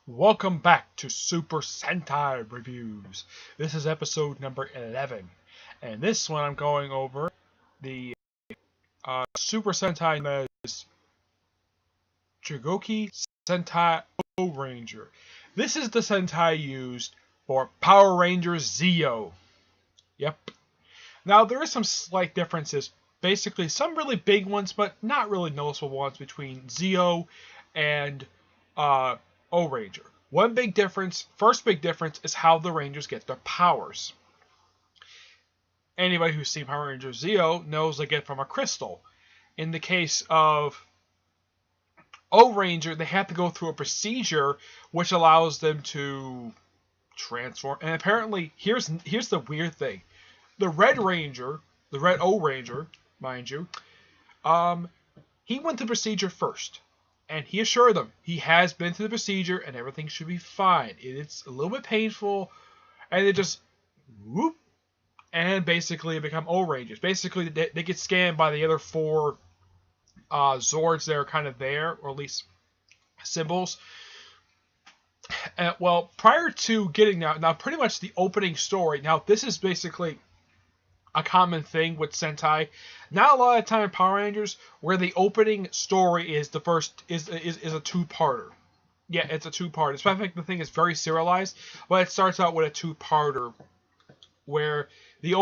Welcome back to Super Sentai Reviews. This is episode number 11. And this one I'm going over the Super Sentai known as Chōriki Sentai Ohranger. This is the Sentai used for Power Rangers Zeo. Yep. Now there is some slight differences. Basically some really big ones, but not really noticeable ones between Zeo and Ohranger. First big difference is how the Rangers get their powers. Anybody who's seen Power Rangers Zeo knows they get from a crystal. In the case of Ohranger, they have to go through a procedure which allows them to transform. And apparently, here's the weird thing: the Red Ranger, the Red Ohranger, mind you, he went the procedure first. And he assured them he has been through the procedure and everything should be fine. It's a little bit painful, and they just whoop, and basically become Ohrangers. Basically, they get scanned by the other four Zords that are kind of there, or at least symbols. Well, prior to getting now pretty much the opening story. Now, this is basically a common thing with Sentai. Not a lot of time in Power Rangers where the opening story is the first is a two-parter. Yeah, it's a two-parter. It's I think the thing is very serialized, but it starts out with a two-parter where the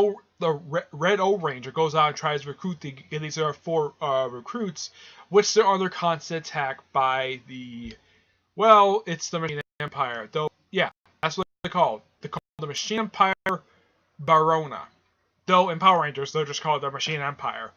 Red Ohranger goes out and tries to recruit these are four recruits, which they're under constant attack by it's the Machine Empire. Though, yeah, that's what they're called. They're called the Machine Empire Barona. Though in Power Rangers, they're just called the Machine Empire.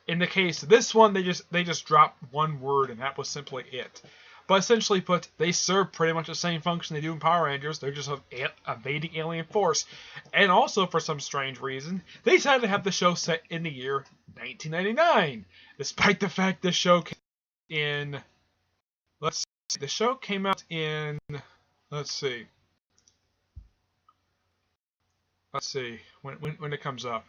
In the case of this one, they just dropped one word, and that was simply it. But essentially put, they serve pretty much the same function they do in Power Rangers. They're just an invading alien force. And also, for some strange reason, they decided to have the show set in the year 1999. Despite the fact this show came in... The show came out in... Let's see, when it comes up.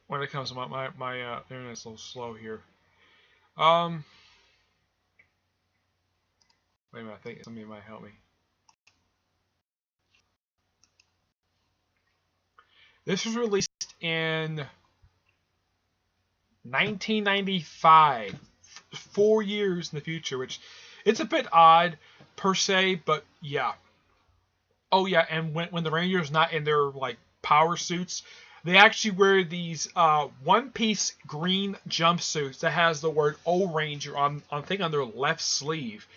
When it comes up, my internet's a little slow here. Wait a minute, I think somebody might help me. This was released in 1995. 4 years in the future, which it's a bit odd per se, but yeah. Oh yeah, and when the Rangers not in their like power suits, they actually wear these one-piece green jumpsuits that has the word Ohranger on their left sleeve,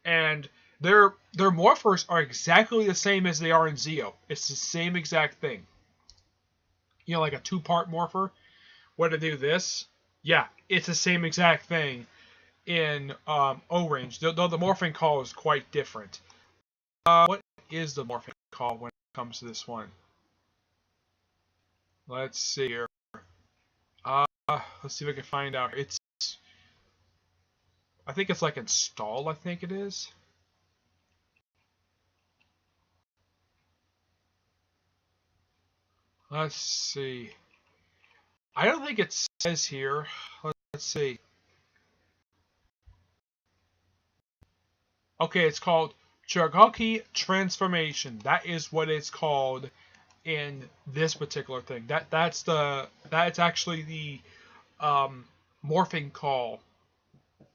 and their morphers are exactly the same as they are in Zeo. It's the same exact thing. You know, like a two-part morpher. When they do this, yeah, it's the same exact thing in Ohranger, though the morphing call is quite different. What is the morphing call when it comes to this one? Let's see here. Let's see if I can find out. I think it's like install, I think it is. Let's see. I don't think it says here. Let's see. Okay, it's called Chōriki Transformation. That is what it's called in this particular thing. That's actually the morphing call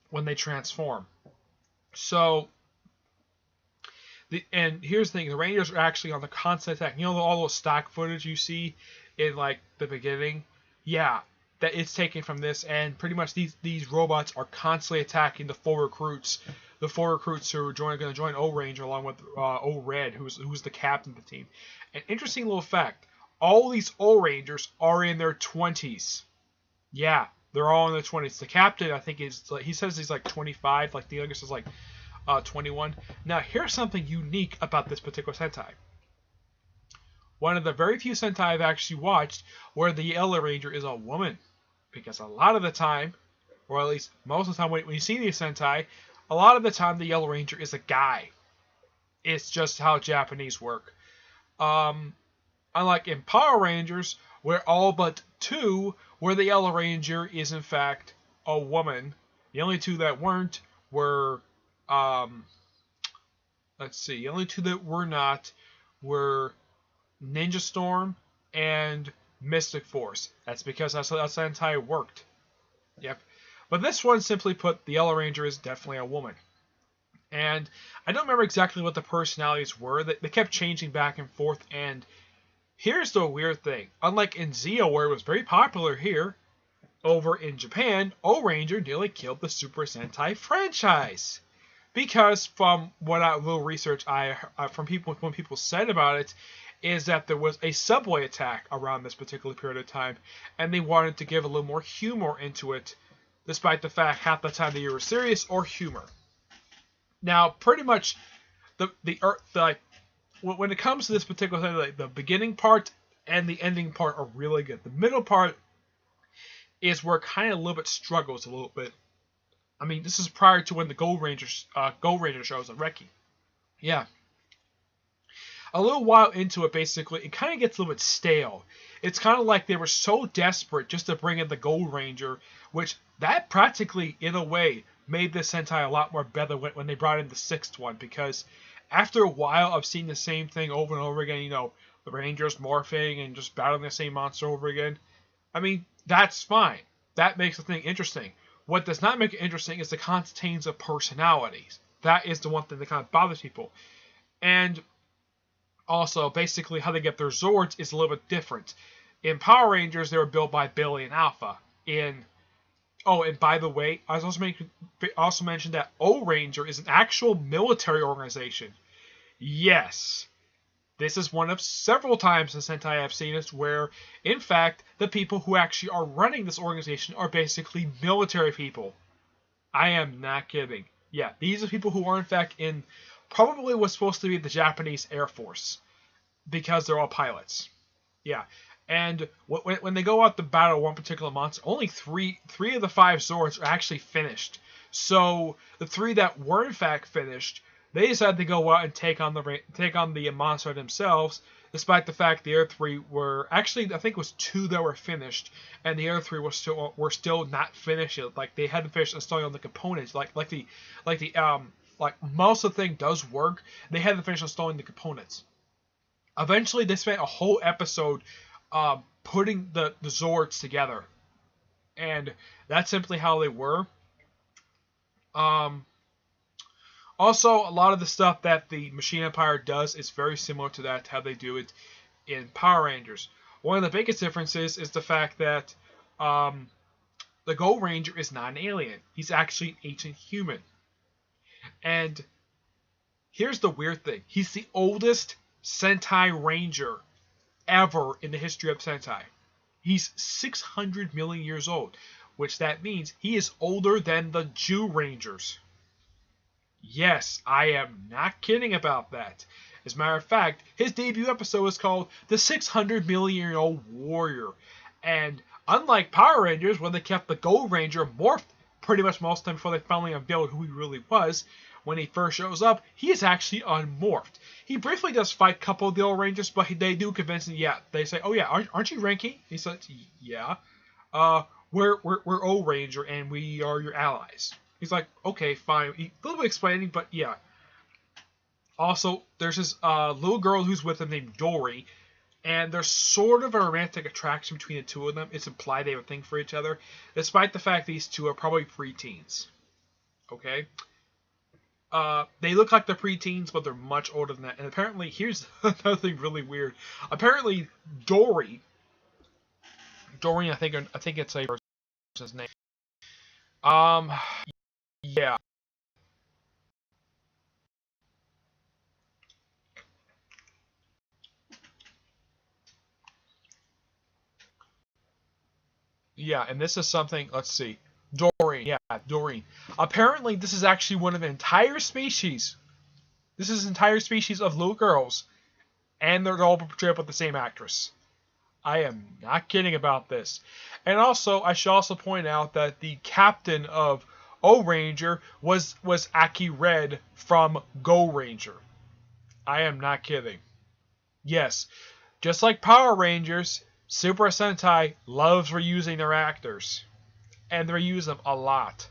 when they transform. So and here's the thing: the Rangers are actually on the constant attack. You know all those stock footage you see in like the beginning? Yeah, that it's taken from this, and pretty much these robots are constantly attacking the four recruits. The four recruits who are going to join Ohranger along with O-Red, who's the captain of the team. An interesting little fact: all these Ohrangers are in their 20s. Yeah, they're all in their 20s. The captain, I think, he says he's like 25. Like the youngest is like 21. Now, here's something unique about this particular Sentai. One of the very few Sentai I've actually watched where the Yellow Ranger is a woman, because a lot of the time, or at least most of the time when you see these Sentai, a lot of the time the Yellow Ranger is a guy. It's just how Japanese work. Unlike in Power Rangers, where all but two where the Yellow Ranger is in fact a woman. The only two that weren't were, let's see, the only two that were not were Ninja Storm and Mystic Force. That's because that's how Sentai worked. Yep. But this one, simply put, the Yellow Ranger is definitely a woman. And I don't remember exactly what the personalities were. They kept changing back and forth. And here's the weird thing. Unlike in Zeo, where it was very popular here, over in Japan, Ohranger nearly killed the Super Sentai franchise. Because from what little research from people when people said about it, is that there was a subway attack around this particular period of time, and they wanted to give a little more humor into it, despite the fact half the time they were serious or humor. Now, pretty much, when it comes to this particular thing, like the beginning part and the ending part are really good. The middle part is where it kind of a little bit struggles a little bit. I mean, this is prior to when the Gold Ranger shows on Reki. Yeah. A little while into it, basically, it kind of gets a little bit stale. It's kind of like they were so desperate just to bring in the Gold Ranger, which that practically, in a way, made this Sentai a lot more better when they brought in the sixth one, because after a while of seeing the same thing over and over again, the Rangers morphing and just battling the same monster over again, I mean, that's fine. That makes the thing interesting. What does not make it interesting is the contains of personalities. That is the one thing that kind of bothers people. And also, basically, how they get their Zords is a little bit different. In Power Rangers, they were built by Billy and Alpha. And by the way, I also mentioned that Ohranger is an actual military organization. Yes. This is one of several times in Sentai I've seen it where, in fact, the people who actually are running this organization are basically military people. I am not kidding. Yeah, these are people who are, in fact, in probably what's supposed to be the Japanese Air Force, because they're all pilots. Yeah. And when they go out to battle one particular monster, only three of the 5 Zords are actually finished. So the 3 that were in fact finished, they decided to go out and take on the monster themselves, despite the fact the other 3 were actually, I think it was 2 that were finished, and the other 3 were still not finished yet. Like they hadn't finished installing all the components. Like most of the thing does work. They hadn't finished installing the components. Eventually, they spent a whole episode putting the Zords together, and that's simply how they were. Also, a lot of the stuff that the Machine Empire does is very similar to that, how they do it in Power Rangers. One of the biggest differences is the fact that the Gold Ranger is not an alien. He's actually an ancient human. And here's the weird thing. He's the oldest Sentai Ranger ever in the history of Sentai. He's 600 million years old, which that means he is older than the Jew Rangers. Yes, I am not kidding about that. As a matter of fact, his debut episode is called The 600 Million Year Old Warrior. And unlike Power Rangers, where they kept the Gold Ranger morphed pretty much most of the time before they finally unveiled who he really was, when he first shows up, he is actually unmorphed. He briefly does fight a couple of the old Rangers, but they do convince him, yeah. They say, oh yeah, aren't you Renki? He says, yeah. We're Ohranger, and we are your allies. He's like, okay, fine. A little bit explaining, but yeah. Also, there's this little girl who's with him named Dory, and there's sort of a romantic attraction between the two of them. It's implied they have a thing for each other, despite the fact these two are probably preteens. Okay? They look like they're preteens, but they're much older than that. And apparently, here's another thing really weird. Apparently, Dory, I think it's a person's name. Yeah. Yeah, and this is something, let's see. Doreen, yeah, Doreen. Apparently, this is actually one of an entire species. This is an entire species of little girls, and they're all portrayed by the same actress. I am not kidding about this. And also, I should also point out that the captain of Ohranger was Aki Red from Go Ranger. I am not kidding. Yes, just like Power Rangers, Super Sentai loves reusing their actors, and they reuse them a lot.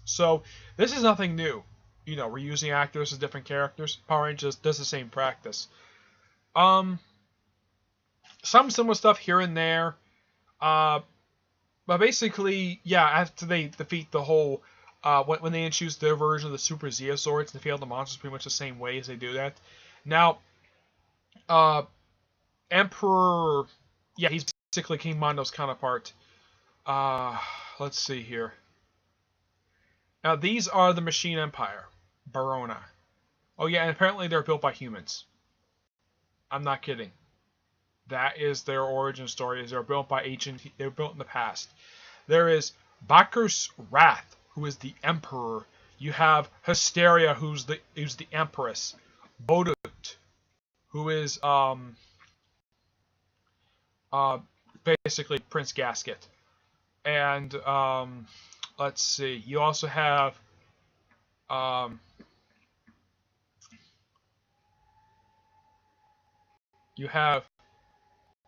So this is nothing new. You know, reusing actors as different characters. Power Rangers does the same practice. Some similar stuff here and there. But basically, yeah, after they defeat the whole, when they introduce their version of the Super Zeozords, they fail the monsters pretty much the same way as they do that. Now, Emperor, yeah, he's basically King Mondo's counterpart. Let's see here. Now, these are the Machine Empire, Barona. Oh yeah, and apparently they're built by humans. I'm not kidding. That is their origin story. They were built by ancient. They were built in the past. There is Bakur's Wrath, who is the Emperor. You have Hysteria, who's the Empress. Bodut, who is basically Prince Gasket. And let's see. You also have you have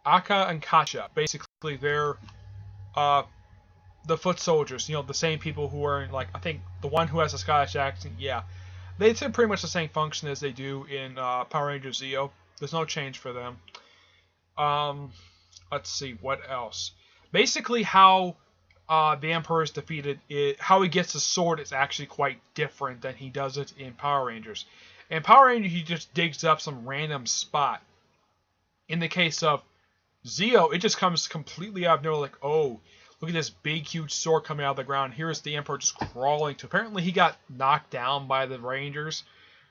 Aka and Kasha. Basically, they're the foot soldiers. You know, the same people who are in, like, I think the one who has a Scottish accent. Yeah, they do pretty much the same function as they do in Power Rangers Zeo. There's no change for them. Let's see what else. Basically, how the Emperor is defeated, how he gets the sword is actually quite different than he does it in Power Rangers. In Power Rangers, he just digs up some random spot. In the case of Zeo, it just comes completely out of nowhere, like, oh, look at this big, huge sword coming out of the ground. Here's the Emperor just crawling to. Apparently, he got knocked down by the Rangers.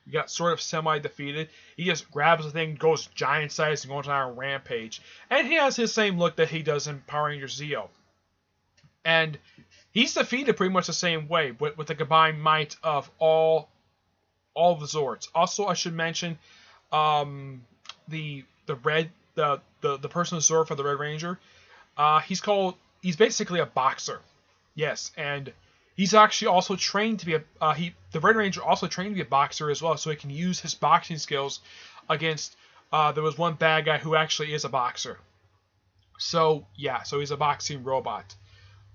He got sort of semi-defeated. He just grabs the thing, goes giant size, and goes on a rampage. And he has his same look that he does in Power Rangers Zeo. And he's defeated pretty much the same way, with the combined might of all the Zords. Also, I should mention the personal Zord for the Red Ranger. He's basically a boxer. Yes, and he's actually also trained to be the Red Ranger also trained to be a boxer as well, so he can use his boxing skills against there was one bad guy who actually is a boxer. So yeah, so he's a boxing robot.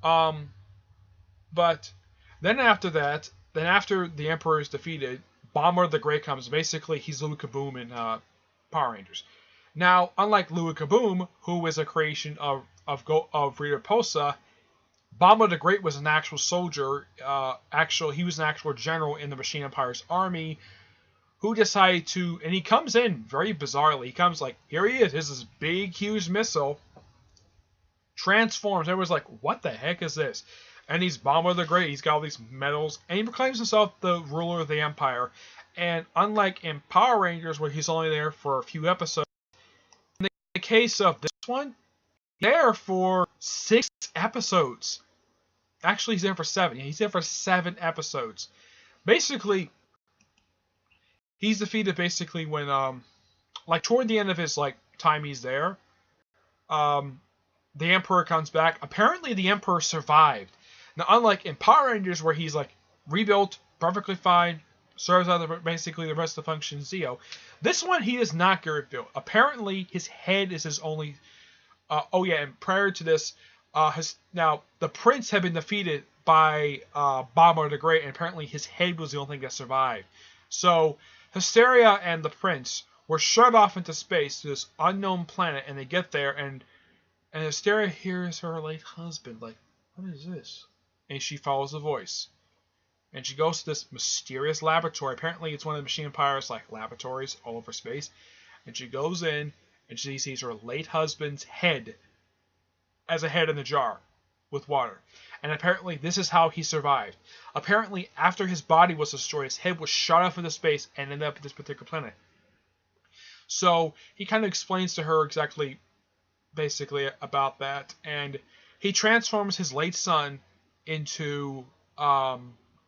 But then after the Emperor is defeated, Bomber the Great comes. Basically, he's Louis Kaboom in Power Rangers. Now, unlike Louis Kaboom, who is a creation of Rita Posa, Bomber the Great was an actual soldier. He was an actual general in the Machine Empire's army, who decided to, and he comes in very bizarrely. He comes like, here he is. Here's this big, huge missile. Transforms. Everyone's like, what the heck is this? And he's Bomber the Great. He's got all these medals, and he proclaims himself the ruler of the Empire. And unlike in Power Rangers, where he's only there for a few episodes, in the case of this one, he's there for 6 episodes. Actually, he's there for 7. He's there for 7 episodes. Basically, he's defeated basically when, like, toward the end of his, like, time he's there, the Emperor comes back. Apparently, the Emperor survived. Now, unlike in Power Rangers, where he's, like, rebuilt, perfectly fine, serves out basically the rest of the function Zeo, this one, he does not get rebuilt. Apparently, his head is his only... oh, yeah, and prior to this, now, the Prince had been defeated by Bomber the Great, and apparently his head was the only thing that survived. So, Hysteria and the Prince were shot off into space to this unknown planet, and they get there, and Hysteria hears her late husband, like, what is this? And she follows the voice. And she goes to this mysterious laboratory. Apparently, it's one of the Machine Empire's, like, laboratories all over space. And she goes in, and she sees her late husband's head as a head in a jar with water. And apparently, this is how he survived. Apparently, after his body was destroyed, his head was shot off into space and ended up at this particular planet. So, he kind of explains to her exactly, basically, about that. And he transforms his late son into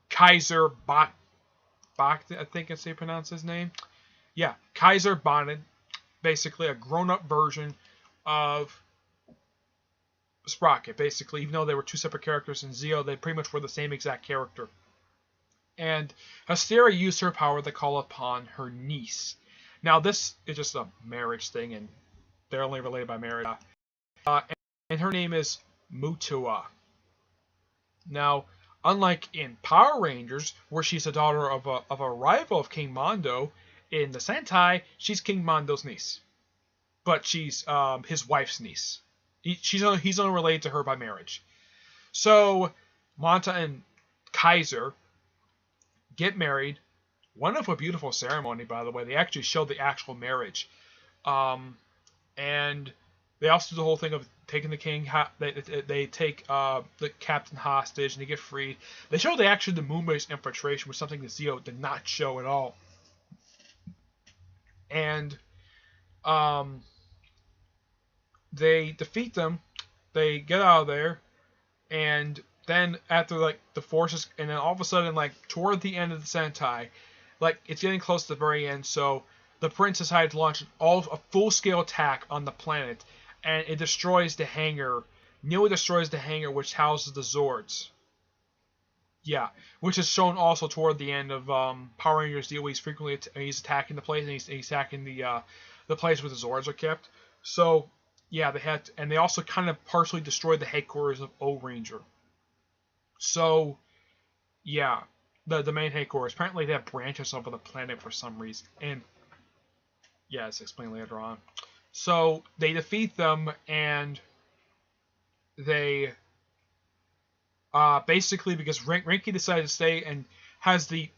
Kaiser Bot. I think that's how you pronounce his name. Yeah, Kaiser Bonnet. Basically, a grown-up version of Sprocket. Basically, even though they were 2 separate characters in Zeo, they pretty much were the same exact character. And Hysteria used her power to call upon her niece. Now, this is just a marriage thing, and they're only related by marriage. and her name is Mutua. Now, unlike in Power Rangers, where she's the daughter of a rival of King Mondo, in the Sentai, she's King Mondo's niece. But she's his wife's niece. He's only related to her by marriage. So, Manta and Kaiser get married. Wonderful, beautiful ceremony, by the way. They actually showed the actual marriage. And they also do the whole thing of taking the king. They take the captain hostage and they get freed. They show the moon base infiltration, which is something that Zeo did not show at all. And they defeat them. They get out of there, and then after the forces, and then all of a sudden toward the end of the Sentai, it's getting close to the very end. So the prince decided to launch a full-scale attack on the planet, and it destroys the hangar. Nearly destroys the hangar which houses the Zords. Yeah, which is shown also toward the end of Power Rangers Deal. He's attacking the place, and he's attacking the place where the Zords are kept. So yeah, they also kind of partially destroyed the headquarters of Ohranger. So yeah, the main headquarters. Apparently they have branches over the planet for some reason, and yeah, it's explained later on. So they defeat them, and they basically, because Renki decided to stay and has the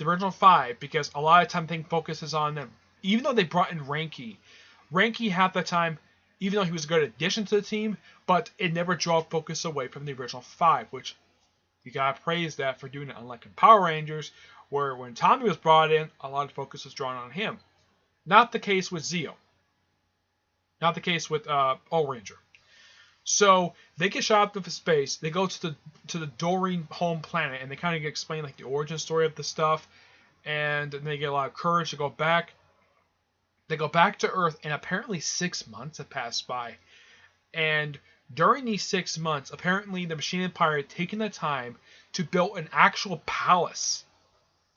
original 5, because a lot of time thing focuses on them. Even though they brought in Renki half the time, even though he was a good addition to the team, but it never drew focus away from the original 5, which you gotta praise that for doing it. Unlike in Power Rangers, where when Tommy was brought in, a lot of focus was drawn on him. Not the case with Zeo. Not the case with Ohranger. So they get shot up into space. They go to the Doreen home planet, and they kind of explain the origin story of the stuff, and then they get a lot of courage to go back. They go back to Earth, and apparently 6 months have passed by. And during these 6 months, apparently the Machine Empire had taken the time to build an actual palace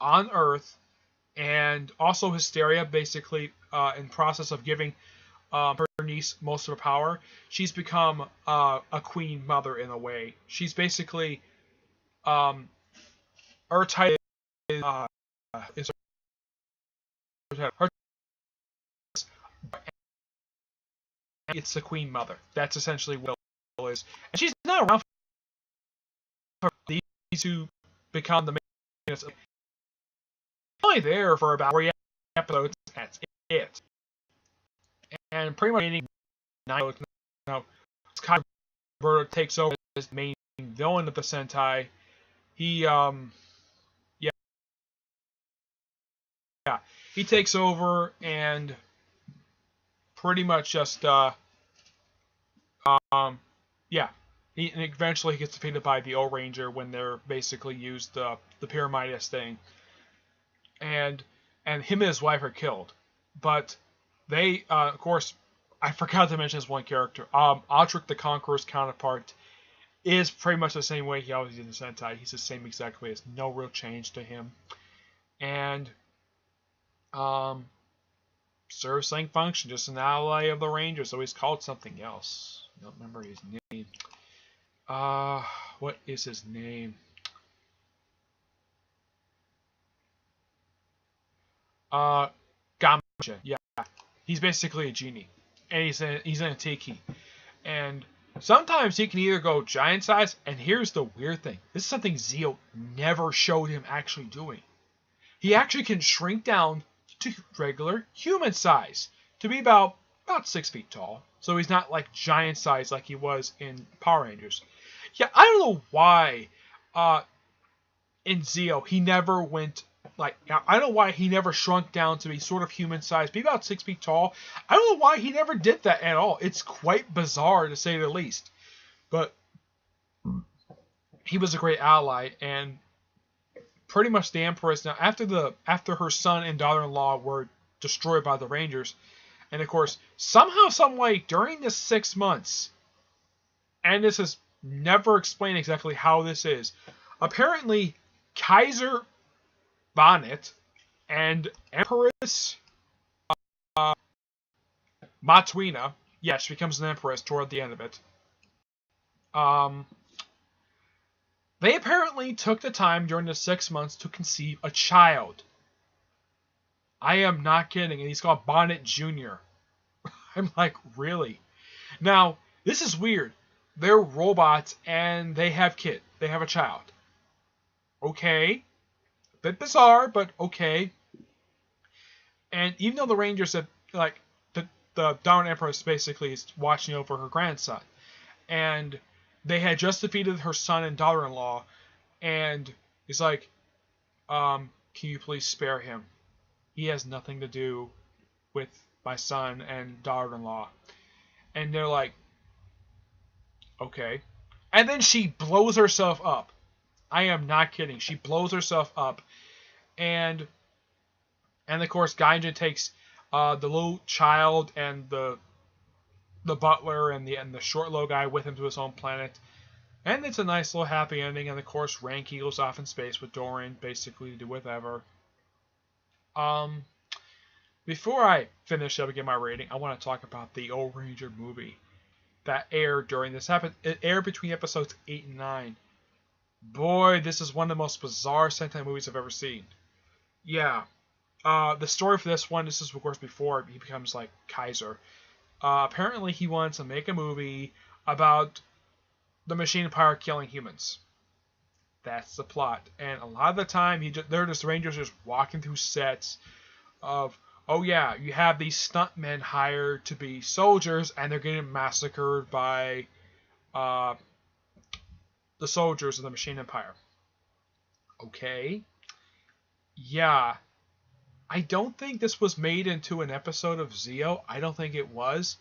on Earth, and also Hysteria, basically in process of giving her niece most of her power. She's become a queen mother in a way. She's basically her title is her. It's the queen mother. That's essentially what it is. And she's not around for these to become the main. Only there for about 3 episodes. That's it. And pretty much 9 episodes now, Kaiser takes over as the main villain of the Sentai. He he takes over and pretty much just he eventually gets defeated by the Ohranger when they're basically used the Pyramidas thing, and him and his wife are killed. But they of course, I forgot to mention this one character, Audric the Conqueror's counterpart is pretty much the same way he always did in Sentai. He's the same exact way. There's no real change to him, and serves same function, just an ally of the Rangers, so he's called something else. I don't remember his name. What is his name? Gamaja. Yeah, he's basically a genie, and he's in a tiki, and sometimes he can either go giant size, and here's the weird thing: this is something Zeo never showed him actually doing. He actually can shrink down to regular human size, to be about 6 feet tall. So he's not giant size like he was in Power Rangers. Yeah, I don't know why in Zeo he never went I don't know why he never shrunk down to be sort of human size, be about 6 feet tall. I don't know why he never did that at all. It's quite bizarre to say the least. But he was a great ally, and pretty much the Empress, now after her son and daughter-in-law were destroyed by the Rangers, and of course somehow, some way during this 6 months, and this is never explained exactly how this is, apparently Kaiser Bonnet and Empress Matwina, Yeah, she becomes an empress toward the end of it. Um, they apparently took the time during the 6 months to conceive a child. I am not kidding, and he's called Bonnet Jr. I'm like, really? Now, this is weird. They're robots and they have kid. They have a child. Okay. A bit bizarre, but okay. And even though the Rangers said, like, the Dawn Empress basically is watching over her grandson. And they had just defeated her son and daughter-in-law. And he's like, can you please spare him? He has nothing to do with my son and daughter-in-law. And they're like, okay. And then she blows herself up. I am not kidding. She blows herself up. And of course, Gaijin takes the little child and the butler and the short low guy with him to his own planet. And it's a nice little happy ending. And of course, Ranky goes off in space with Dorian, basically to do whatever. Before I finish up and get my rating, I want to talk about the Ohranger movie that aired during this. It aired between episodes 8 and 9. Boy, this is one of the most bizarre Sentai movies I've ever seen. Yeah. The story for this one, this is of course before he becomes like Kaiser. Apparently he wants to make a movie about the Machine Empire killing humans. That's the plot. And a lot of the time, they're just Rangers just walking through sets of, oh yeah, you have these stuntmen hired to be soldiers, and they're getting massacred by the soldiers of the Machine Empire. Okay. Yeah. I don't think this was made into an episode of Zeo. I don't think it was.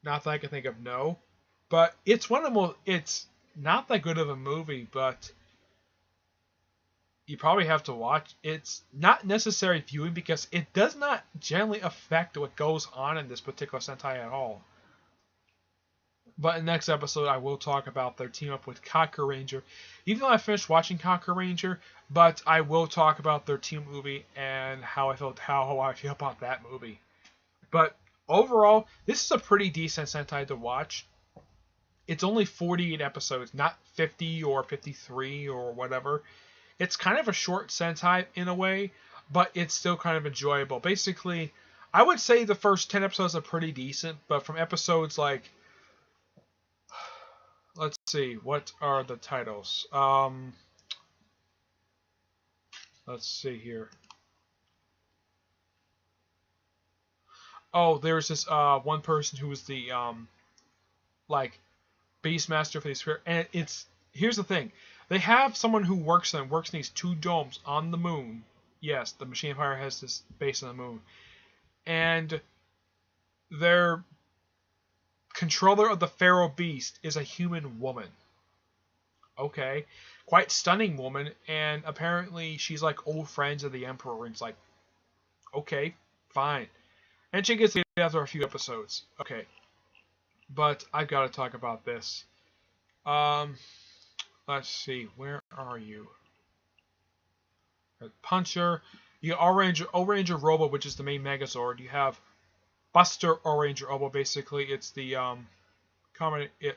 Not that I can think of, no. But it's one of the most... It's not that good of a movie, but you probably have to watch. It's not necessary viewing because it does not generally affect what goes on in this particular Sentai at all. But in the next episode, I will talk about their team up with Ohranger. Even though I finished watching Ohranger, but I will talk about their team movie and how I feel about that movie. But overall, this is a pretty decent Sentai to watch. It's only 48 episodes, not 50 or 53 or whatever. It's kind of a short Sentai in a way, but it's still kind of enjoyable. Basically, I would say the first 10 episodes are pretty decent, but from episodes like... Let's see, what are the titles? Let's see here. Oh, there's this one person who was the like Beastmaster for these, and here's the thing. They have someone who works in these two domes on the moon. Yes, the Machine Empire has this base on the moon. And their controller of the Pharaoh Beast is a human woman. Okay. Quite stunning woman, and apparently she's like old friends of the Emperor, and it's like, okay, fine. And she gets it after a few episodes. Okay. But I've got to talk about this. Let's see, where are you? Puncher. You got Ohranger Robo, which is the main Megazord. You have Buster Ohranger Robo, basically. It's the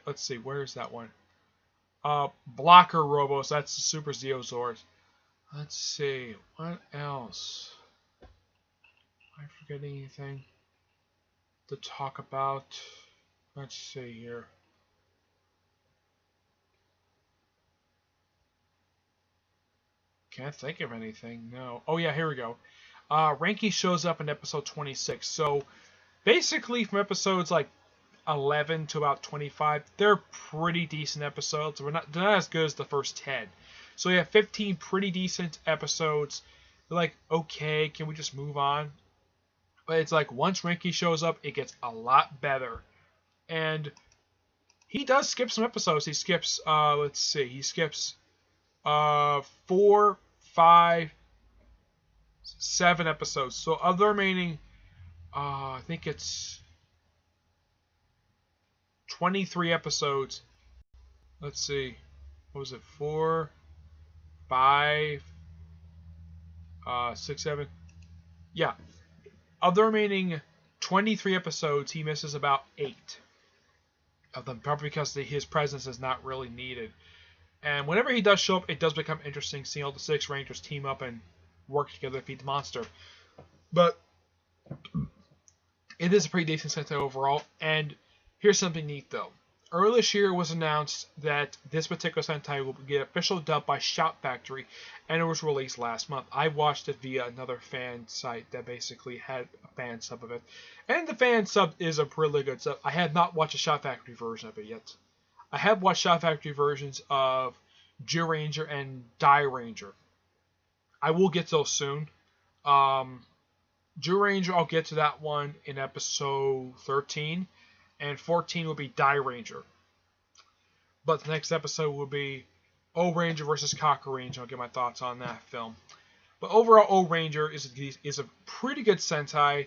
let's see, where is that one? Blocker Robo, so that's the Super Zeozord. Let's see, what else? Am I forgetting anything to talk about? Let's see here. Can't think of anything, no. Oh yeah, here we go. Ranky shows up in episode 26. So basically from episodes like 11 to about 25, they're pretty decent episodes. They're not as good as the first 10. So you have 15 pretty decent episodes. They're like, okay, can we just move on? But it's like once Ranky shows up, it gets a lot better. And he does skip some episodes. He skips, let's see, he skips 4, 5, 7 episodes. So of the remaining, I think it's 23 episodes. Let's see, what was it? 4, 5, 6, 7. Yeah, of the remaining 23 episodes, he misses about 8 of them, probably because his presence is not really needed. And whenever he does show up, it does become interesting seeing all the 6 Rangers team up and work together to defeat the monster. But it is a pretty decent Sentai overall. And here's something neat, though. Earlier this year, it was announced that this particular Sentai will get official dub by Shout Factory, and it was released last month. I watched it via another fan site that basically had a fan sub of it, and the fan sub is a really good sub. I have not watched a Shout Factory version of it yet. I have watched Shout Factory versions of Zyuranger and Dairanger. I will get those soon. Zyuranger, I'll get to that one in episode 13. And 14 will be Dairanger. But the next episode will be Ohranger versus Ranger. I'll get my thoughts on that film. But overall, Ohranger is a pretty good Sentai.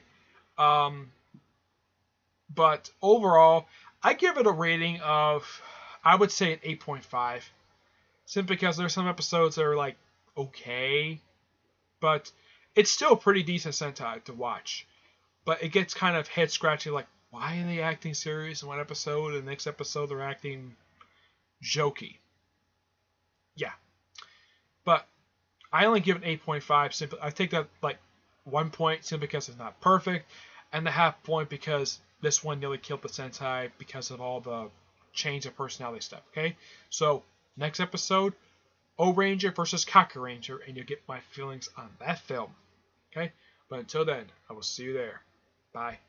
But overall, I give it a rating of, I would say an 8.5. Simply because there's some episodes that are like, okay. But it's still a pretty decent Sentai to watch. But it gets kind of head scratching, like, why are they acting serious in one episode, and the next episode they're acting jokey? Yeah. But I only give it 8.5. Simply, I take that like 1 point simply because it's not perfect, and the half point because this one nearly killed the Sentai because of all the change of personality stuff. Okay? So, next episode, Ohranger versus Ranger, and you'll get my feelings on that film. Okay? But until then, I will see you there. Bye.